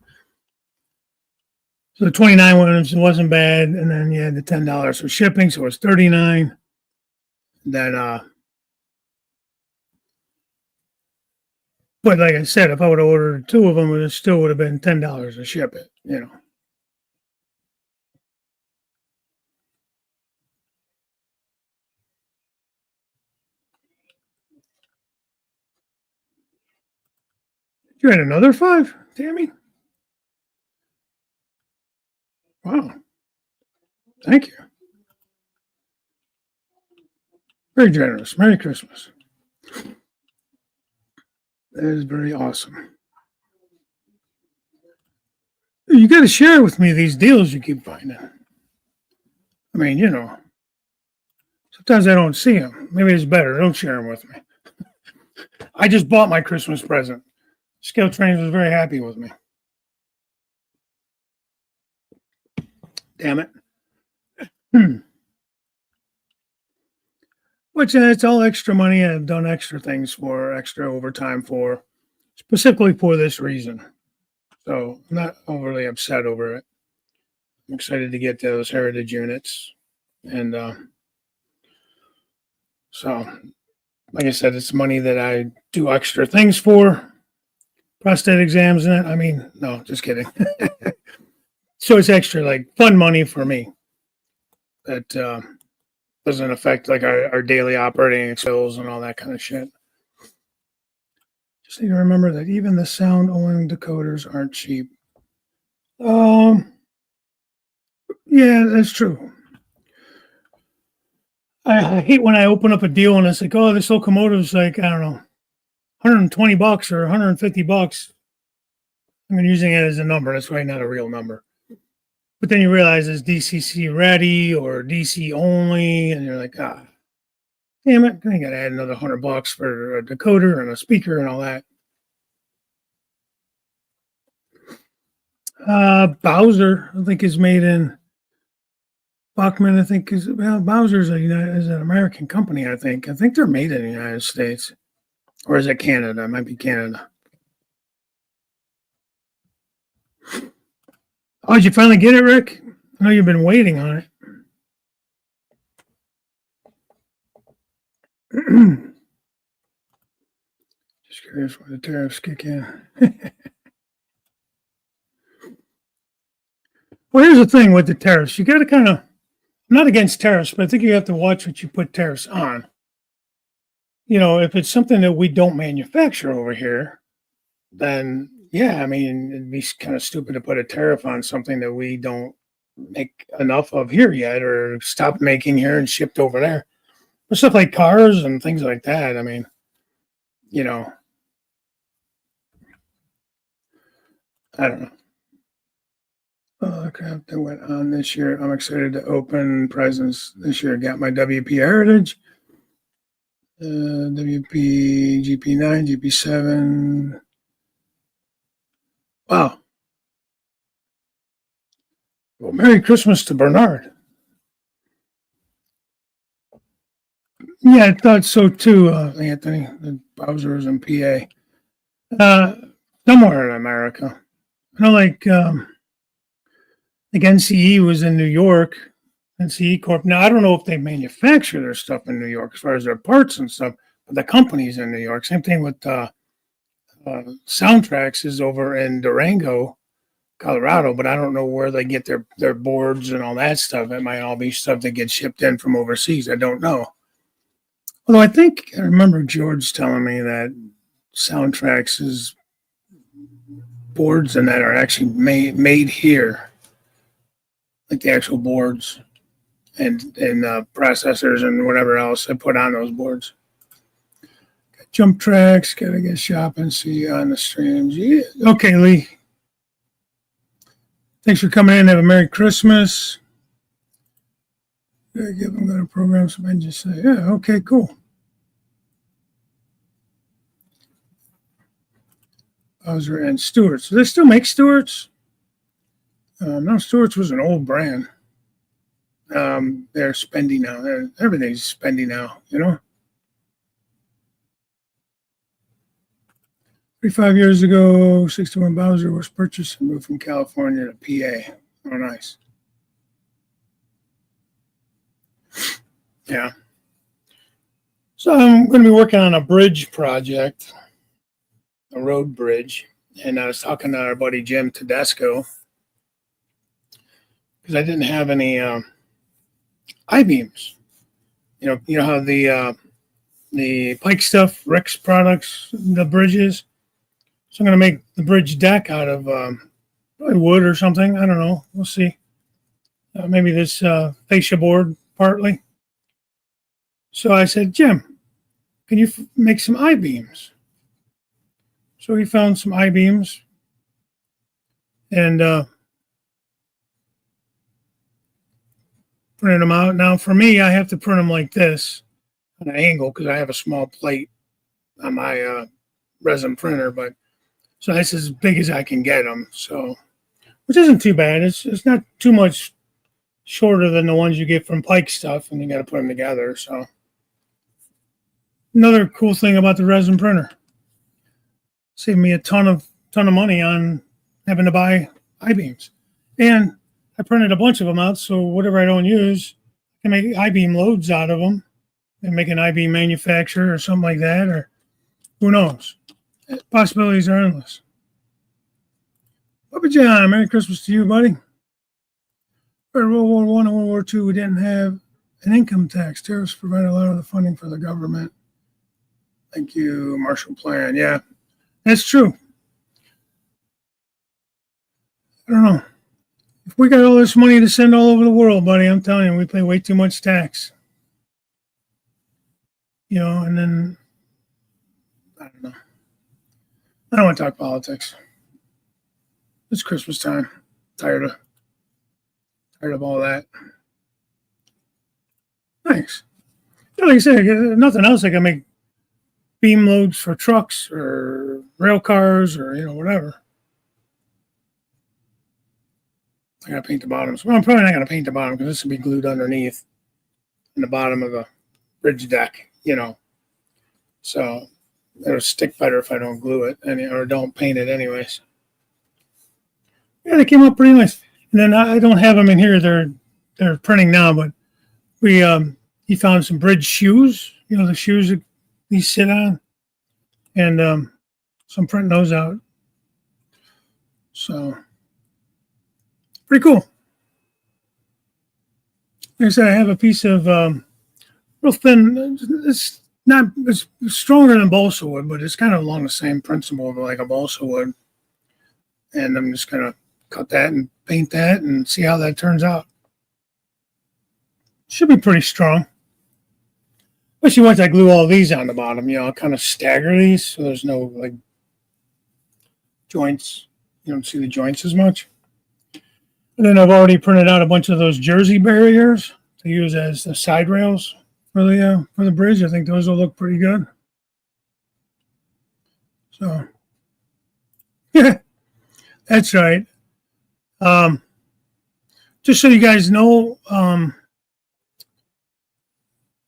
So the 29 ones wasn't bad, and then you had the $10 for shipping, so it was 39. Then but like I said, if I would have ordered 2 of them, it still would have been $10 to ship it, Did you had another 5, Tammy? Wow. Thank you. Very generous. Merry Christmas. That is very awesome. You got to share with me these deals you keep finding. I mean, sometimes I don't see them. Maybe it's better. Don't share them with me. I just bought my Christmas present. Scale Trains was very happy with me. Damn it. Which it's all extra money. I've done extra things for, extra overtime for, specifically for this reason. So I'm not overly upset over it. I'm excited to get those heritage units. And so, like I said, it's money that I do extra things for, prostate exams and it. I mean, no, just kidding. So it's extra like fun money for me that doesn't affect like our daily operating bills and all that kind of shit. Just need to remember that even the sound only decoders aren't cheap. Yeah, that's true. I hate when I open up a deal and it's like, oh, this locomotive's like, I don't know, $120 or $150. I'm using it as a number. That's probably not a real number. But then you realize it's DCC ready or DC only, and you're like, damn it! I got to add another $100 for a decoder and a speaker and all that. Bowser, I think, is made in Bachman. I think Bowser is an American company. I think they're made in the United States, or is it Canada? It might be Canada. Oh, did you finally get it, Rick? I know you've been waiting on it. Just curious when the tariffs kick in. Well, here's the thing with the tariffs. You got to kind of, I'm not against tariffs, but I think you have to watch what you put tariffs on. You know, if it's something that we don't manufacture over here, then yeah, I mean, it'd be kind of stupid to put a tariff on something that we don't make enough of here yet or stopped making here and shipped over there. But stuff like cars and things like that, I mean, you know, I don't know. Oh, crap that went on this year. I'm excited to open presents this year. Got my WP Heritage, WP GP9, GP7. Wow. Well, Merry Christmas to Bernard. Yeah, I thought so too, Anthony. The Bowser's in PA. Somewhere in America. I know, like NCE was in New York, NCE Corp. Now, I don't know if they manufacture their stuff in New York as far as their parts and stuff, but the company's in New York. Same thing with Soundtracks is over in Durango, Colorado, but I don't know where they get their boards and all that stuff. It might all be stuff that gets shipped in from overseas. I don't know. Although I remember George telling me that Soundtracks' boards and that are actually made here, like the actual boards and processors and whatever else they put on those boards. Got jump tracks, gotta get shopping, see you on the streams. Yeah. Okay, Lee. Thanks for coming in. Have a Merry Christmas. I'm going to program some engines. Say, yeah, okay, cool. Bowser and Stewart's. Do they still make Stewart's? No, Stewart's was an old brand. They're spendy now. Everything's spendy now, you know? 35 years ago, 61 Bowser was purchased and moved from California to PA. Oh, nice. Yeah. So I'm going to be working on a bridge project, a road bridge. And I was talking to our buddy Jim Tedesco because I didn't have any I-beams. You know how the Pike stuff, Rick's products, the bridges. So I'm going to make the bridge deck out of probably wood or something. I don't know. We'll see. Maybe this fascia board partly. So I said, Jim, can you make some I-beams? So he found some I-beams and printed them out. Now for me, I have to print them like this on an angle because I have a small plate on my resin printer, but so that's as big as I can get them. So, which isn't too bad. It's not too much shorter than the ones you get from Pike stuff, and you got to put them together. So, another cool thing about the resin printer, saved me a ton of money on having to buy I-beams, and I printed a bunch of them out, so whatever I don't use, I can make I-beam loads out of them and make an I-beam manufacturer or something like that, or who knows? Possibilities are endless. Papa John, Merry Christmas to you, buddy. For World War I and World War II, we didn't have an income tax. Tariffs provided a lot of the funding for the government. Thank you, Marshall Plan. Yeah, that's true. I don't know. If we got all this money to send all over the world, buddy, I'm telling you, we pay way too much tax. You know, and then, I don't know. I don't want to talk politics. It's Christmas time. Tired of all that. Thanks. Like I said, nothing else. I can make beam loads for trucks or rail cars or, whatever. I gotta paint the bottoms. Well, I'm probably not gonna paint the bottom because this will be glued underneath in the bottom of the bridge deck, So it'll stick better if I don't glue it or don't paint it anyways. Yeah, they came up pretty nice. And then I don't have them in here. They're printing now, but he found some bridge shoes, the shoes that these sit on. And so I'm printing those out. So pretty cool. Like I said, I have a piece of real thin. It's stronger than balsa wood, but it's kind of along the same principle of like a balsa wood. And I'm just gonna cut that and paint that and see how that turns out. Should be pretty strong. Especially once I glue all these on the bottom, I'll kind of stagger these so there's no like joints. You don't see the joints as much. And then I've already printed out a bunch of those jersey barriers to use as the side rails for the bridge. I think those will look pretty good. So, yeah, that's right. Just so you guys know,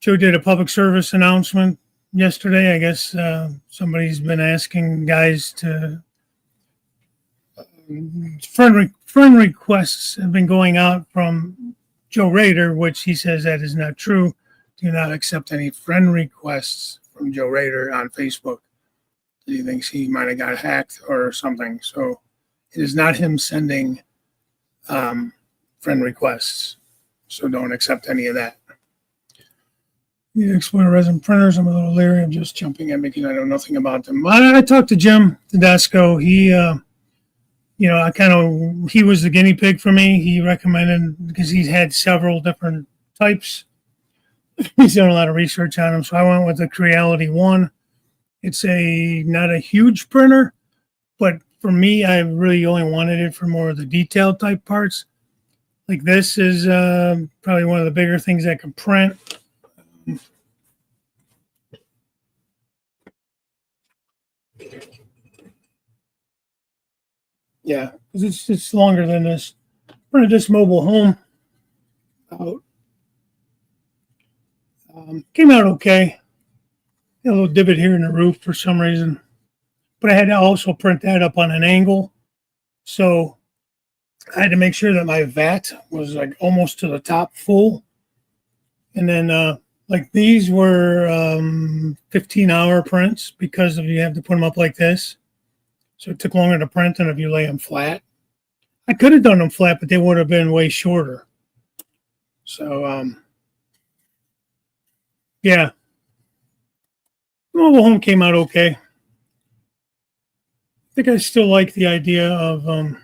Joe did a public service announcement yesterday. I guess somebody's been asking guys to friend requests have been going out from Joe Rader, which he says that is not true. Do not accept any friend requests from Joe Rader on Facebook. He thinks he might have got hacked or something. So it is not him sending friend requests. So don't accept any of that. You need to explore resin printers. I'm a little leery. I'm just jumping in because I know nothing about them. I talked to Jim Tedesco. He he was the guinea pig for me. He recommended, because he's had several different types. He's done a lot of research on them. So I went with the Creality 1. It's not a huge printer, but for me, I really only wanted it for more of the detailed type parts. Like this is probably one of the bigger things I can print. Yeah, because it's longer than this. Printed this mobile home out. Came out okay. Got a little divot here in the roof for some reason. But I had to also print that up on an angle. So I had to make sure that my vat was like almost to the top full. And then like these were 15-hour prints because you have to put them up like this. So it took longer to print than if you lay them flat. I could have done them flat, but they would have been way shorter. So, yeah. The mobile home came out okay. I think I still like the idea of Lynn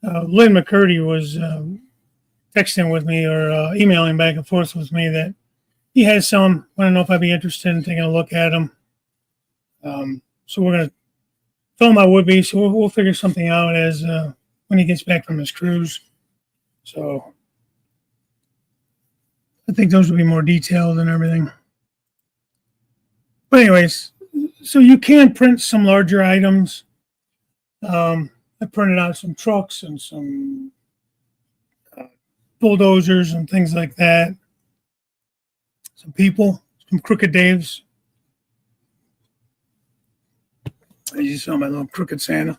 McCurdy was texting with me or emailing back and forth with me that he has some. I don't know if I'd be interested in taking a look at them. So we're going to tell him I would be. So we'll figure something out as when he gets back from his cruise. So I think those will be more detailed and everything. But anyways, so you can print some larger items. I printed out some trucks and some bulldozers and things like that. Some people, some Crooked Daves. As you saw my little Crooked Santa.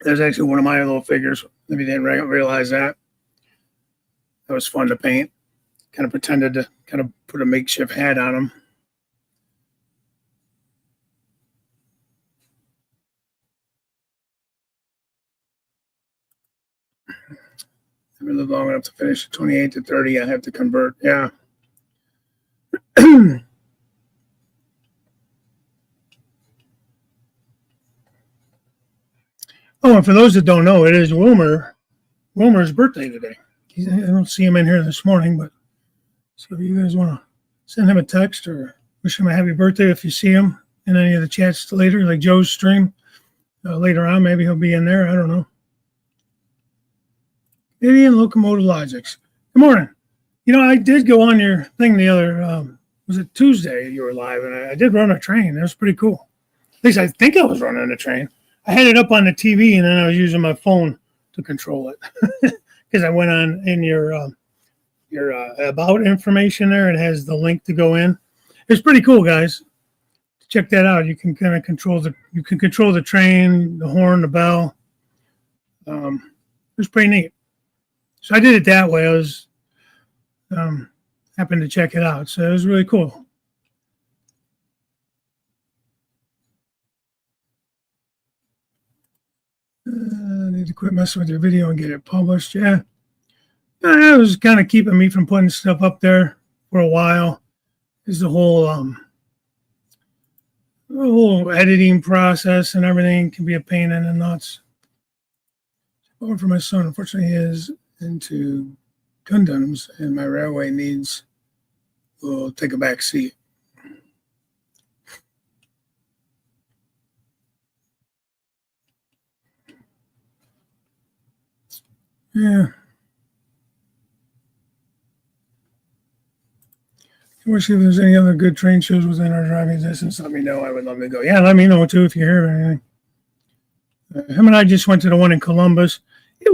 There's actually one of my little figures Maybe didn't realize that. That was fun to paint. Kind of pretended to kind of put a makeshift hat on him. Never lived long enough to finish 28 to 30. I have to convert. Yeah. Oh, and for those that don't know, it is Wilmer's birthday today. I don't see him in here this morning, but so if you guys want to send him a text or wish him a happy birthday if you see him in any of the chats later, like Joe's stream later on, maybe he'll be in there. I don't know. Canadian Locomotive Logics. Good morning. I did go on your thing the other, was it Tuesday you were live, and I did run a train. That was pretty cool. At least I think I was running a train. I had it up on the TV, and then I was using my phone to control it because I went on in your about information there. It has the link to go in. It's pretty cool, guys. Check that out. You can kind of control the train, the horn, the bell. It was pretty neat. So I did it that way. I was happened to check it out. So it was really cool. I need to quit messing with your video and get it published. Yeah. It was kind of keeping me from putting stuff up there for a while. Is the whole editing process and everything can be a pain in the nuts. Over for my son. Unfortunately, he is into Gundams, and my railway needs will take a back seat. Yeah. I wish if there's any other good train shows within our driving distance, let me know. I would love to go. Yeah, let me know too if you hear anything. Him and I just went to the one in Columbus. It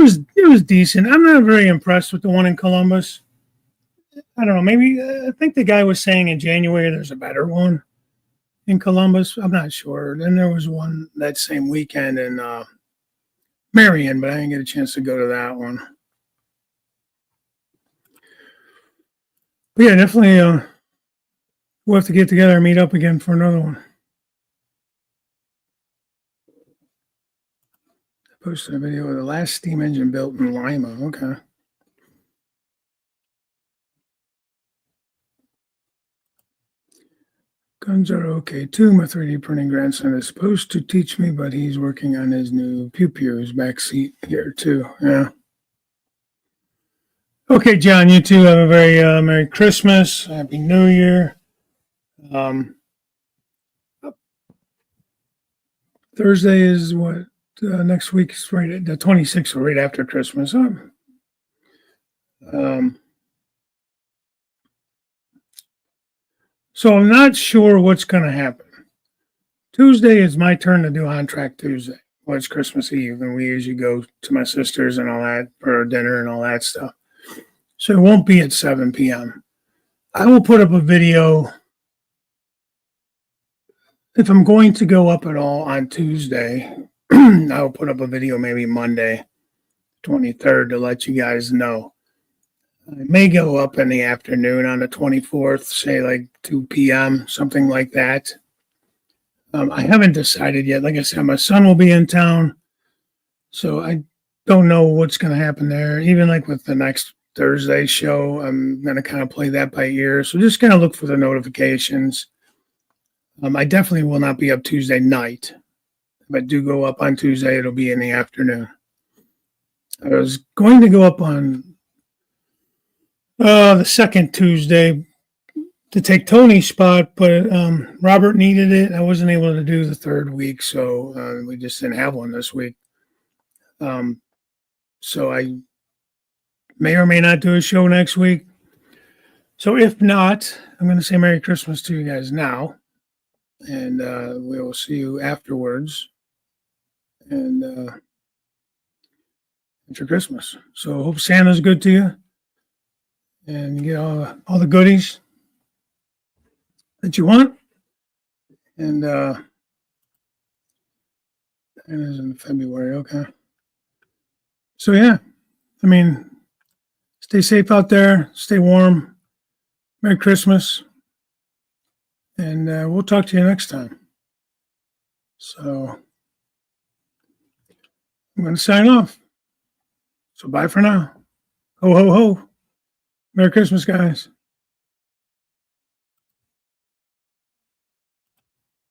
was decent. I'm not very impressed with the one in Columbus. I don't know. Maybe I think the guy was saying in January there's a better one in Columbus. I'm not sure. Then there was one that same weekend in Marion, but I didn't get a chance to go to that one. But yeah, definitely. We'll have to get together and meet up again for another one. I posted a video of the last steam engine built in Lima. Okay. Guns are okay too. My 3D printing grandson is supposed to teach me, but he's working on his new pew-pews back seat here too. Yeah. Okay, John, you too have a very Merry Christmas, Happy New Year. Thursday is what next week's right at the 26th, right after Christmas. So I'm not sure what's going to happen. Tuesday is my turn to do On Track Tuesday. Well, it's Christmas Eve, and we usually go to my sister's and all that for dinner and all that stuff. So it won't be at 7 p.m. I will put up a video if I'm going to go up at all on Tuesday. I'll put up a video maybe Monday, 23rd, to let you guys know. I may go up in the afternoon on the 24th, say like 2 p.m., something like that. I haven't decided yet. Like I said, my son will be in town, so I don't know what's going to happen there. Even like with the next Thursday show, I'm going to kind of play that by ear. So just kind of look for the notifications. I definitely will not be up Tuesday night. If I do go up on Tuesday, it'll be in the afternoon. I was going to go up on the second Tuesday to take Tony's spot, but Robert needed it. I wasn't able to do the third week, so we just didn't have one this week. So I may or may not do a show next week. So if not, I'm going to say Merry Christmas to you guys now, and we will see you afterwards and after Christmas. So hope Santa's good to you and you get all the goodies that you want. And it is in February, okay. So yeah, I mean, stay safe out there, stay warm. Merry Christmas, and we'll talk to you next time. So I'm going to sign off. So bye for now. Ho, ho, ho. Merry Christmas, guys.